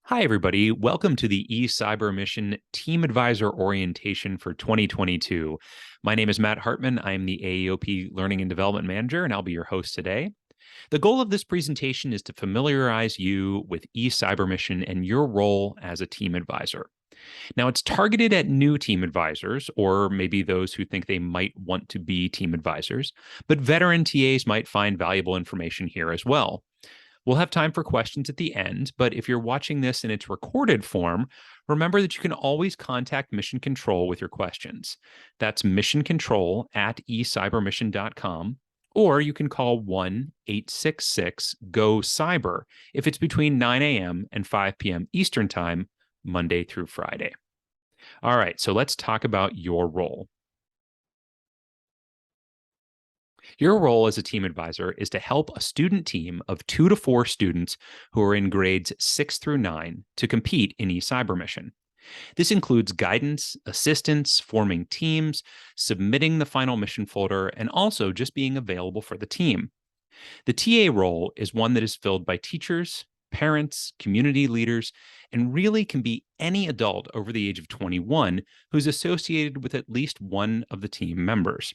Hi, everybody. Welcome to the eCYBERMISSION Team Advisor Orientation for 2022. My name is Matt Hartman. I'm the AEOP Learning and Development Manager, and I'll be your host today. The goal of this presentation is to familiarize you with eCYBERMISSION and your role as a team advisor. Now, it's targeted at new team advisors, or maybe those who think they might want to be team advisors, but veteran TAs might find valuable information here as well. We'll have time for questions at the end, but if you're watching this in its recorded form, remember that you can always contact Mission Control with your questions. That's missioncontrol@ecybermission.com, or you can call 1-866-GO-CYBER if it's between 9 a.m. and 5 p.m. Eastern Time, Monday through Friday. All right, so let's talk about your role. Your role as a team advisor is to help a student team of 2 to 4 students who are in grades 6 through 9 to compete in eCYBERMISSION. This includes guidance, assistance, forming teams, submitting the final mission folder, and also just being available for the team. The TA role is one that is filled by teachers, parents, community leaders, and really can be any adult over the age of 21 who's associated with at least one of the team members.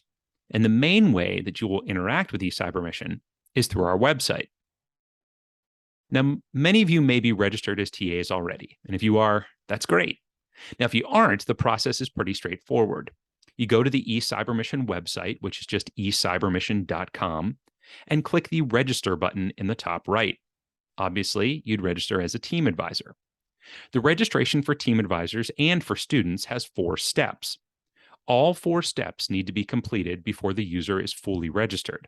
And the main way that you will interact with eCYBERMISSION is through our website. Now, many of you may be registered as TAs already, and if you are, that's great. Now, if you aren't, the process is pretty straightforward. You go to the eCYBERMISSION website, which is just eCYBERMISSION.com, and click the register button in the top right. Obviously, you'd register as a team advisor. The registration for team advisors and for students has 4 steps. All 4 steps need to be completed before the user is fully registered.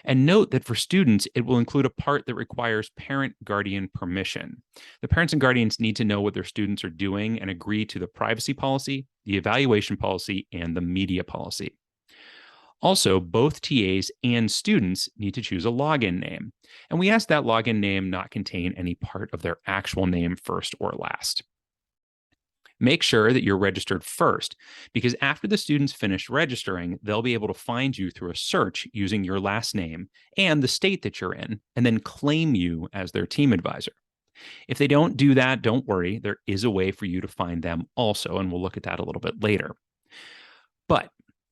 And note that for students, it will include a part that requires parent-guardian permission. The parents and guardians need to know what their students are doing and agree to the privacy policy, the evaluation policy, and the media policy. Also, both TAs and students need to choose a login name, and we ask that login name not contain any part of their actual name first or last. Make sure that you're registered first, because after the students finish registering, they'll be able to find you through a search using your last name and the state that you're in, and then claim you as their team advisor. If they don't do that, don't worry. There is a way for you to find them also, and we'll look at that a little bit later. But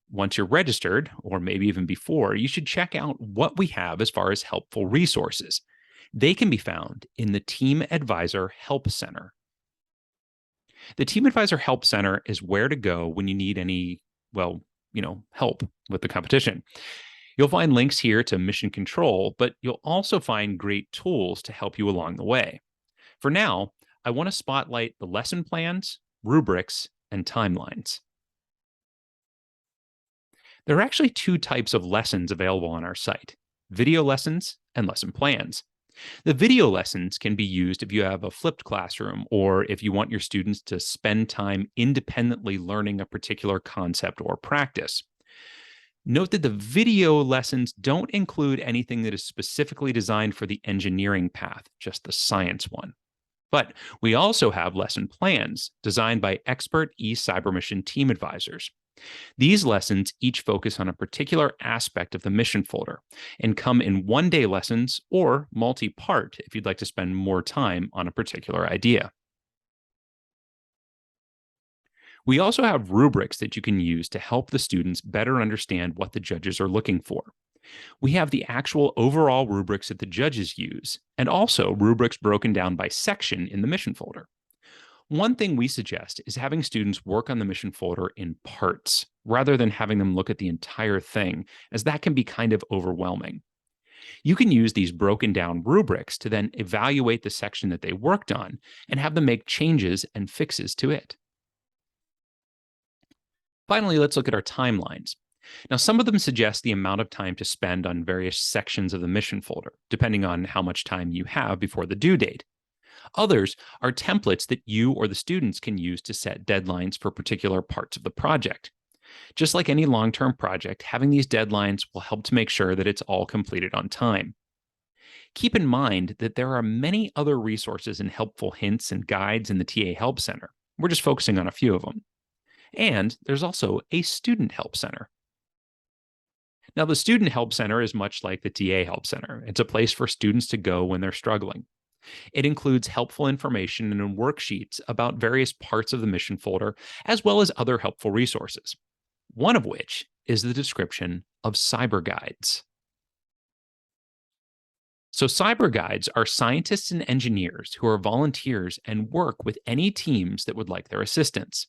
once you're registered, or maybe even before, you should check out what we have as far as helpful resources. They can be found in the Team Advisor Help Center. The Team Advisor Help Center is where to go when you need any, help with the competition. You'll find links here to Mission Control, but you'll also find great tools to help you along the way. For now, I want to spotlight the lesson plans, rubrics, and timelines. There are actually 2 types of lessons available on our site: video lessons and lesson plans. The video lessons can be used if you have a flipped classroom or if you want your students to spend time independently learning a particular concept or practice. Note that the video lessons don't include anything that is specifically designed for the engineering path, just the science one. But we also have lesson plans designed by expert eCYBERMISSION team advisors. These lessons each focus on a particular aspect of the mission folder and come in one-day lessons or multi-part if you'd like to spend more time on a particular idea. We also have rubrics that you can use to help the students better understand what the judges are looking for. We have the actual overall rubrics that the judges use, and also rubrics broken down by section in the mission folder. One thing we suggest is having students work on the mission folder in parts, rather than having them look at the entire thing, as that can be kind of overwhelming. You can use these broken down rubrics to then evaluate the section that they worked on and have them make changes and fixes to it. Finally, let's look at our timelines. Now, some of them suggest the amount of time to spend on various sections of the mission folder, depending on how much time you have before the due date. Others are templates that you or the students can use to set deadlines for particular parts of the project. Just like any long-term project, having these deadlines will help to make sure that it's all completed on time. Keep in mind that there are many other resources and helpful hints and guides in the TA Help Center. We're just focusing on a few of them. And there's also a Student Help Center. Now, the Student Help Center is much like the TA Help Center. It's a place for students to go when they're struggling. It includes helpful information and worksheets about various parts of the mission folder, as well as other helpful resources, one of which is the description of cyber guides. So, cyber guides are scientists and engineers who are volunteers and work with any teams that would like their assistance.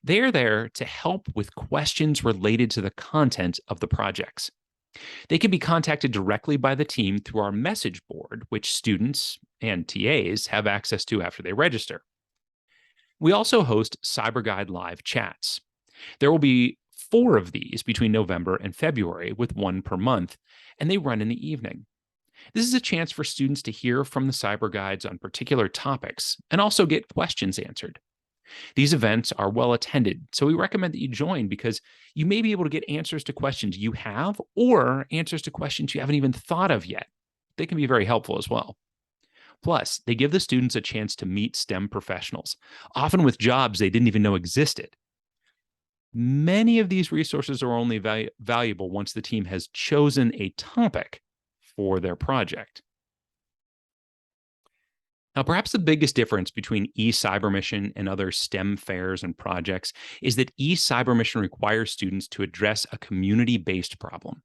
They are there to help with questions related to the content of the projects. They can be contacted directly by the team through our message board, which students and TAs have access to after they register. We also host CyberGuide Live chats. There will be 4 of these between November and February, with one per month, and they run in the evening. This is a chance for students to hear from the cyber guides on particular topics and also get questions answered. These events are well attended, so we recommend that you join because you may be able to get answers to questions you have or answers to questions you haven't even thought of yet. They can be very helpful as well. Plus, they give the students a chance to meet STEM professionals, often with jobs they didn't even know existed. Many of these resources are only valuable once the team has chosen a topic for their project. Now, perhaps the biggest difference between eCYBERMISSION and other STEM fairs and projects is that eCYBERMISSION requires students to address a community-based problem.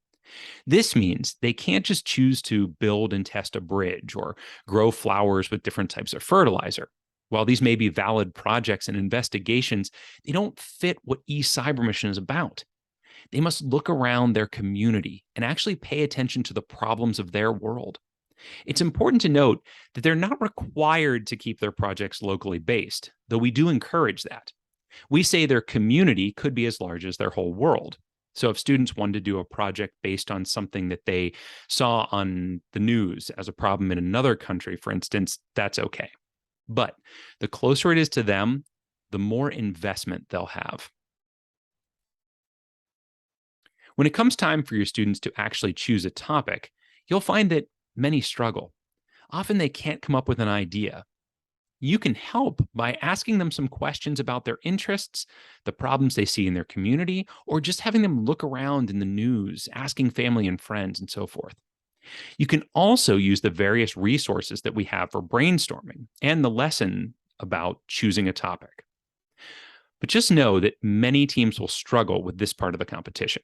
This means they can't just choose to build and test a bridge or grow flowers with different types of fertilizer. While these may be valid projects and investigations, they don't fit what eCYBERMISSION is about. They must look around their community and actually pay attention to the problems of their world. It's important to note that they're not required to keep their projects locally based, though we do encourage that. We say their community could be as large as their whole world. So if students wanted to do a project based on something that they saw on the news as a problem in another country, for instance, that's okay. But the closer it is to them, the more investment they'll have. When it comes time for your students to actually choose a topic, you'll find that many struggle. Often they can't come up with an idea. You can help by asking them some questions about their interests, the problems they see in their community, or just having them look around in the news, asking family and friends, and so forth. You can also use the various resources that we have for brainstorming and the lesson about choosing a topic. But just know that many teams will struggle with this part of the competition.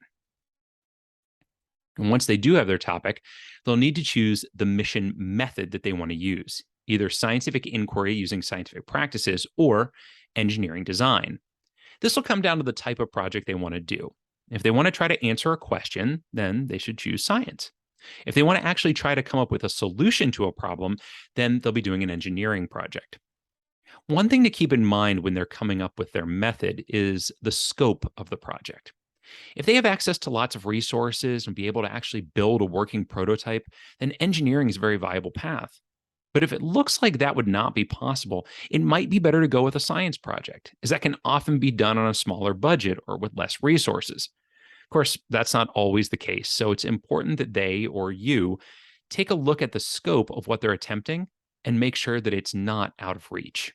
And once they do have their topic, they'll need to choose the mission method that they want to use, either scientific inquiry using scientific practices or engineering design. This will come down to the type of project they want to do. If they want to try to answer a question, then they should choose science. If they want to actually try to come up with a solution to a problem, then they'll be doing an engineering project. One thing to keep in mind when they're coming up with their method is the scope of the project. If they have access to lots of resources and be able to actually build a working prototype, then engineering is a very viable path. But if it looks like that would not be possible, it might be better to go with a science project, as that can often be done on a smaller budget or with less resources. Of course, that's not always the case, so it's important that they or you take a look at the scope of what they're attempting and make sure that it's not out of reach.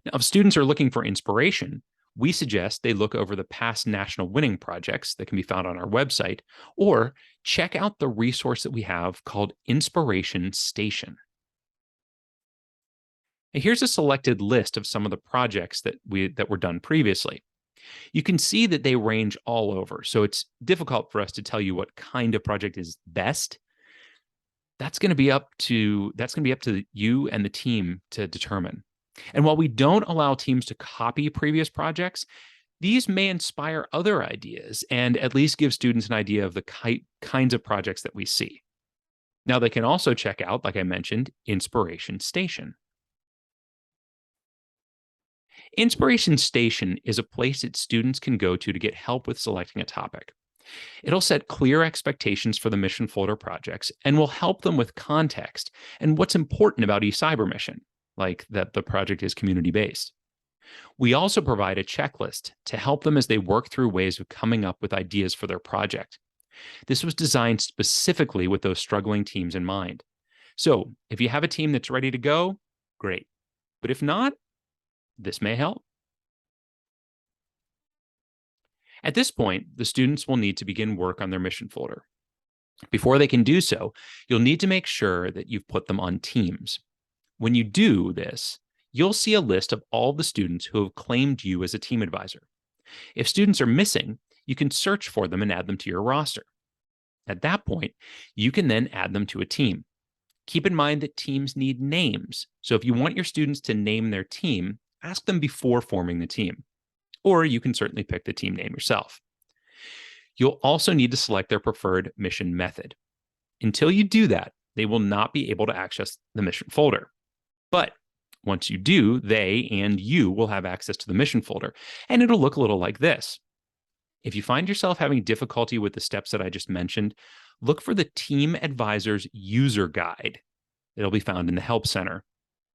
Now, if students are looking for inspiration, we suggest they look over the past national winning projects that can be found on our website, or check out the resource that we have called Inspiration Station. And here's a selected list of some of the projects that were done previously. You can see that they range all over, so it's difficult for us to tell you what kind of project is best. That's going to be up to you and the team to determine. And while we don't allow teams to copy previous projects, these may inspire other ideas and at least give students an idea of the kinds of projects that we see. Now, they can also check out, like I mentioned, Inspiration Station. Inspiration Station is a place that students can go to get help with selecting a topic. It'll set clear expectations for the mission folder projects and will help them with context and what's important about eCYBERMISSION, like that the project is community-based. We also provide a checklist to help them as they work through ways of coming up with ideas for their project. This was designed specifically with those struggling teams in mind. So if you have a team that's ready to go, great. But if not, this may help. At this point, the students will need to begin work on their mission folder. Before they can do so, you'll need to make sure that you've put them on teams. When you do this, you'll see a list of all the students who have claimed you as a team advisor. If students are missing, you can search for them and add them to your roster. At that point, you can then add them to a team. Keep in mind that teams need names, so if you want your students to name their team, ask them before forming the team. Or you can certainly pick the team name yourself. You'll also need to select their preferred mission method. Until you do that, they will not be able to access the mission folder. But once you do, they and you will have access to the mission folder, and it'll look a little like this. If you find yourself having difficulty with the steps that I just mentioned, look for the Team Advisor's User Guide. It'll be found in the Help Center,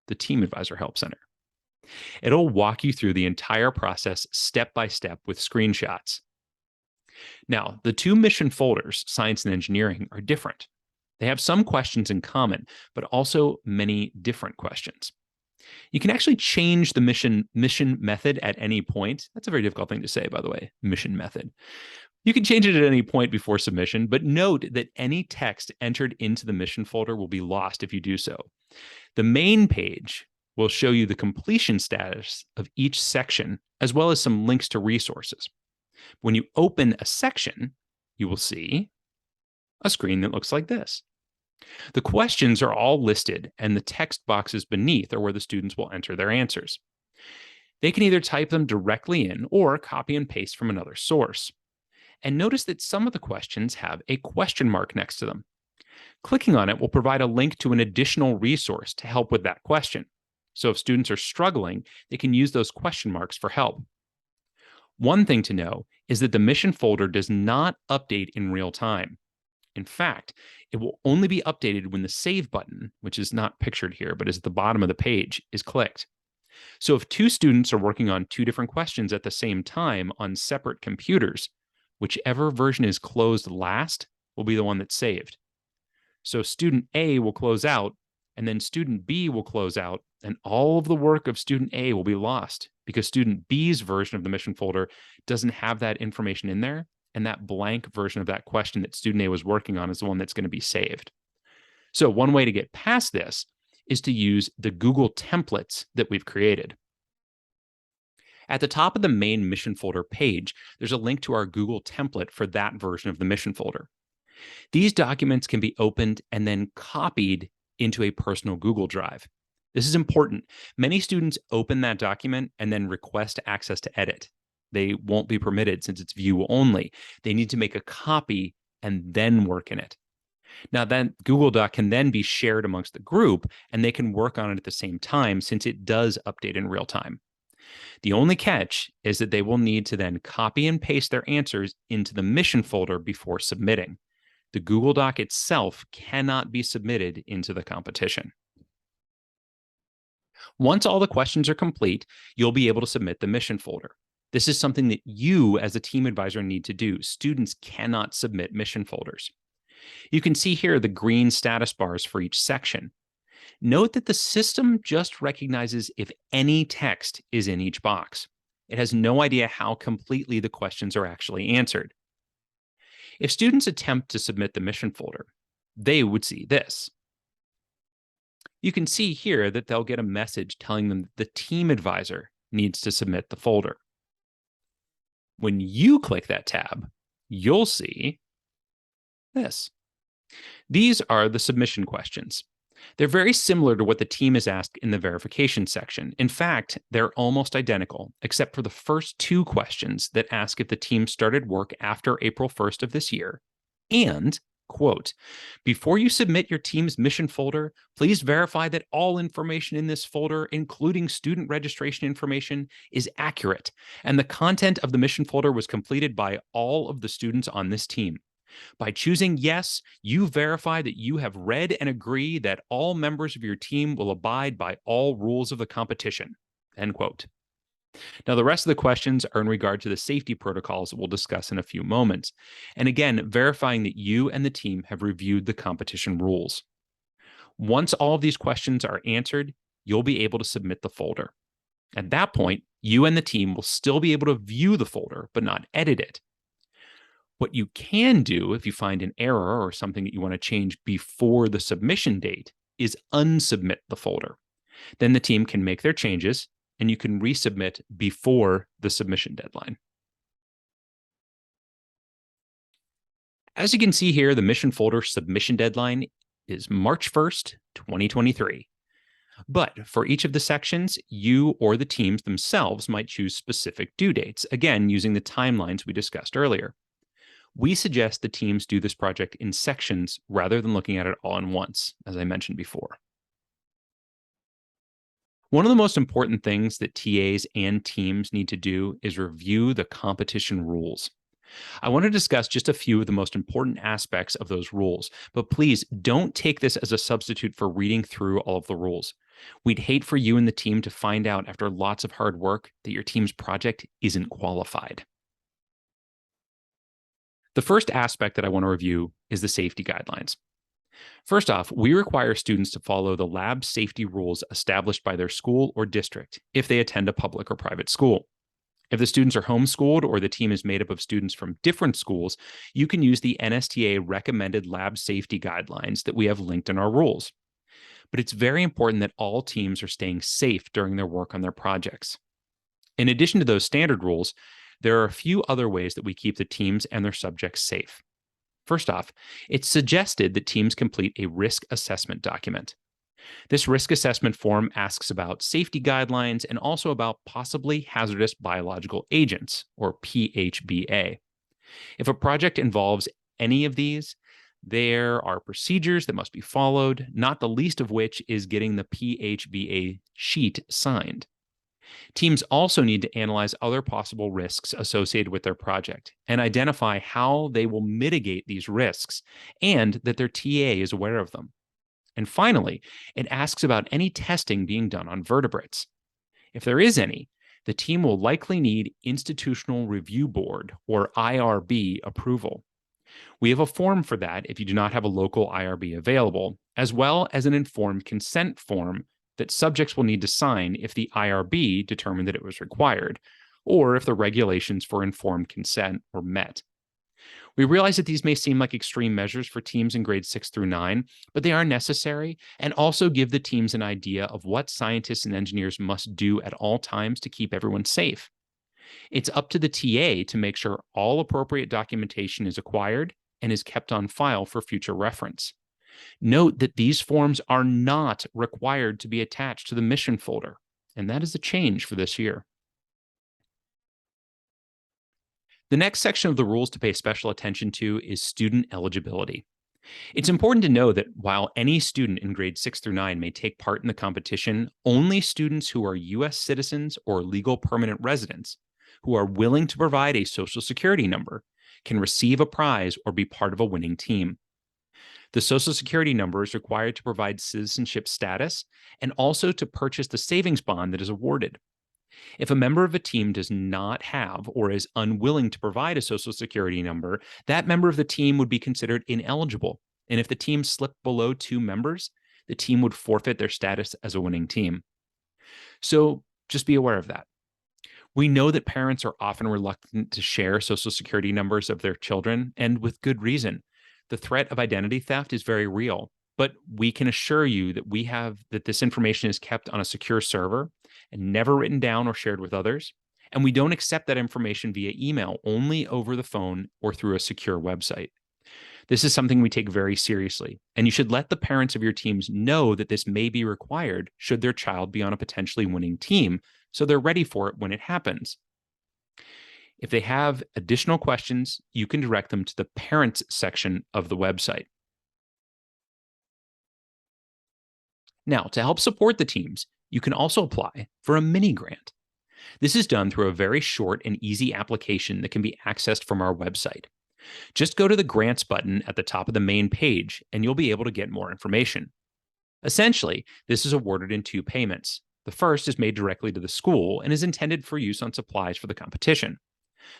the Team Advisor Help Center. It'll walk you through the entire process step by step with screenshots. Now, the two mission folders, Science and Engineering, are different. They have some questions in common, but also many different questions. You can actually change the mission method at any point. That's a very difficult thing to say, by the way, mission method. You can change it at any point before submission, but note that any text entered into the mission folder will be lost if you do so. The main page will show you the completion status of each section, as well as some links to resources. When you open a section, you will see a screen that looks like this. The questions are all listed, and the text boxes beneath are where the students will enter their answers. They can either type them directly in or copy and paste from another source. And notice that some of the questions have a question mark next to them. Clicking on it will provide a link to an additional resource to help with that question. So if students are struggling, they can use those question marks for help. One thing to know is that the mission folder does not update in real time. In fact, it will only be updated when the Save button, which is not pictured here, but is at the bottom of the page, is clicked. So if two students are working on two different questions at the same time on separate computers, whichever version is closed last will be the one that's saved. So student A will close out, and then student B will close out, and all of the work of student A will be lost because student B's version of the mission folder doesn't have that information in there, and that blank version of that question that student A was working on is the one that's going to be saved. So one way to get past this is to use the Google templates that we've created. At the top of the main mission folder page, there's a link to our Google template for that version of the mission folder. These documents can be opened and then copied into a personal Google Drive. This is important. Many students open that document and then request access to edit. They won't be permitted since it's view only. They need to make a copy and then work in it. Now, that Google Doc can then be shared amongst the group, and they can work on it at the same time since it does update in real time. The only catch is that they will need to then copy and paste their answers into the mission folder before submitting. The Google Doc itself cannot be submitted into the competition. Once all the questions are complete, you'll be able to submit the mission folder. This is something that you as a team advisor need to do. Students cannot submit mission folders. You can see here the green status bars for each section. Note that the system just recognizes if any text is in each box. It has no idea how completely the questions are actually answered. If students attempt to submit the mission folder, they would see this. You can see here that they'll get a message telling them that the team advisor needs to submit the folder. When you click that tab, you'll see this. These are the submission questions. They're very similar to what the team is asked in the verification section. In fact, they're almost identical, except for the first two questions that ask if the team started work after April 1st of this year. And, quote, before you submit your team's mission folder, please verify that all information in this folder, including student registration information, is accurate, and the content of the mission folder was completed by all of the students on this team. By choosing yes, you verify that you have read and agree that all members of your team will abide by all rules of the competition, end quote. Now, the rest of the questions are in regard to the safety protocols that we'll discuss in a few moments. And again, verifying that you and the team have reviewed the competition rules. Once all of these questions are answered, you'll be able to submit the folder. At that point, you and the team will still be able to view the folder, but not edit it. What you can do if you find an error or something that you want to change before the submission date is unsubmit the folder. Then the team can make their changes and you can resubmit before the submission deadline. As you can see here, the mission folder submission deadline is March 1st, 2023. But for each of the sections, you or the teams themselves might choose specific due dates, again, using the timelines we discussed earlier. We suggest the teams do this project in sections rather than looking at it all at once, as I mentioned before. One of the most important things that TAs and teams need to do is review the competition rules. I want to discuss just a few of the most important aspects of those rules, but please don't take this as a substitute for reading through all of the rules. We'd hate for you and the team to find out after lots of hard work that your team's project isn't qualified. The first aspect that I want to review is the safety guidelines. First off, we require students to follow the lab safety rules established by their school or district if they attend a public or private school. If the students are homeschooled or the team is made up of students from different schools, you can use the NSTA recommended lab safety guidelines that we have linked in our rules. But it's very important that all teams are staying safe during their work on their projects. In addition to those standard rules, there are a few other ways that we keep the teams and their subjects safe. First off, it's suggested that teams complete a risk assessment document. This risk assessment form asks about safety guidelines and also about possibly hazardous biological agents, or PHBA. If a project involves any of these, there are procedures that must be followed, not the least of which is getting the PHBA sheet signed. Teams also need to analyze other possible risks associated with their project and identify how they will mitigate these risks and that their TA is aware of them. And finally, it asks about any testing being done on vertebrates. If there is any, the team will likely need Institutional Review Board, or IRB, approval. We have a form for that if you do not have a local IRB available, as well as an informed consent form that subjects will need to sign if the IRB determined that it was required, or if the regulations for informed consent were met. We realize that these may seem like extreme measures for teams in grades 6 through 9, but they are necessary and also give the teams an idea of what scientists and engineers must do at all times to keep everyone safe. It's up to the TA to make sure all appropriate documentation is acquired and is kept on file for future reference. Note that these forms are not required to be attached to the mission folder, and that is a change for this year. The next section of the rules to pay special attention to is student eligibility. It's important to know that while any student in grades 6 through 9 may take part in the competition, only students who are U.S. citizens or legal permanent residents who are willing to provide a Social Security number can receive a prize or be part of a winning team. The Social Security number is required to provide citizenship status and also to purchase the savings bond that is awarded. If a member of a team does not have or is unwilling to provide a Social Security number, that member of the team would be considered ineligible. And if the team slipped below 2 members, the team would forfeit their status as a winning team. So just be aware of that. We know that parents are often reluctant to share Social Security numbers of their children, and with good reason. The threat of identity theft is very real, but we can assure you that this information is kept on a secure server and never written down or shared with others. And we don't accept that information via email, only over the phone or through a secure website. This is something we take very seriously, and you should let the parents of your teams know that this may be required should their child be on a potentially winning team, so they're ready for it when it happens. If they have additional questions, you can direct them to the Parents section of the website. Now, to help support the teams, you can also apply for a mini grant. This is done through a very short and easy application that can be accessed from our website. Just go to the Grants button at the top of the main page, and you'll be able to get more information. Essentially, this is awarded in 2 payments. The first is made directly to the school and is intended for use on supplies for the competition.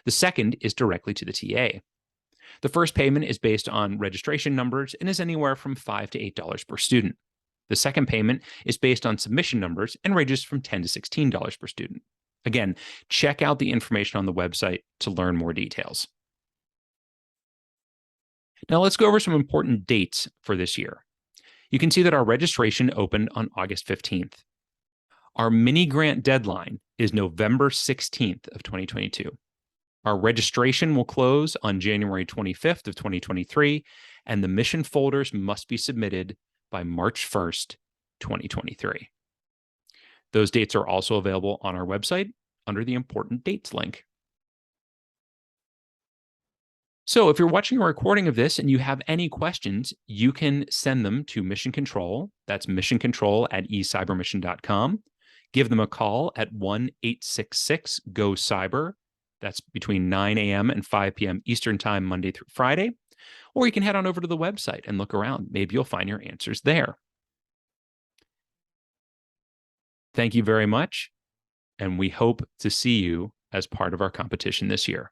The second is directly to the TA. The first payment is based on registration numbers and is anywhere from $5 to $8 per student. The second payment is based on submission numbers and ranges from $10 to $16 per student. Again, check out the information on the website to learn more details. Now let's go over some important dates for this year. You can see that our registration opened on August 15th. Our mini grant deadline is November 16th of 2022. Our registration will close on January 25th of 2023, and the mission folders must be submitted by March 1st, 2023. Those dates are also available on our website under the Important Dates link. So if you're watching a recording of this and you have any questions, you can send them to Mission Control. That's missioncontrol@eCYBERMISSION.com. Give them a call at 1-866-GO-CYBER. That's between 9 a.m. and 5 p.m. Eastern Time, Monday through Friday. Or you can head on over to the website and look around. Maybe you'll find your answers there. Thank you very much, and we hope to see you as part of our competition this year.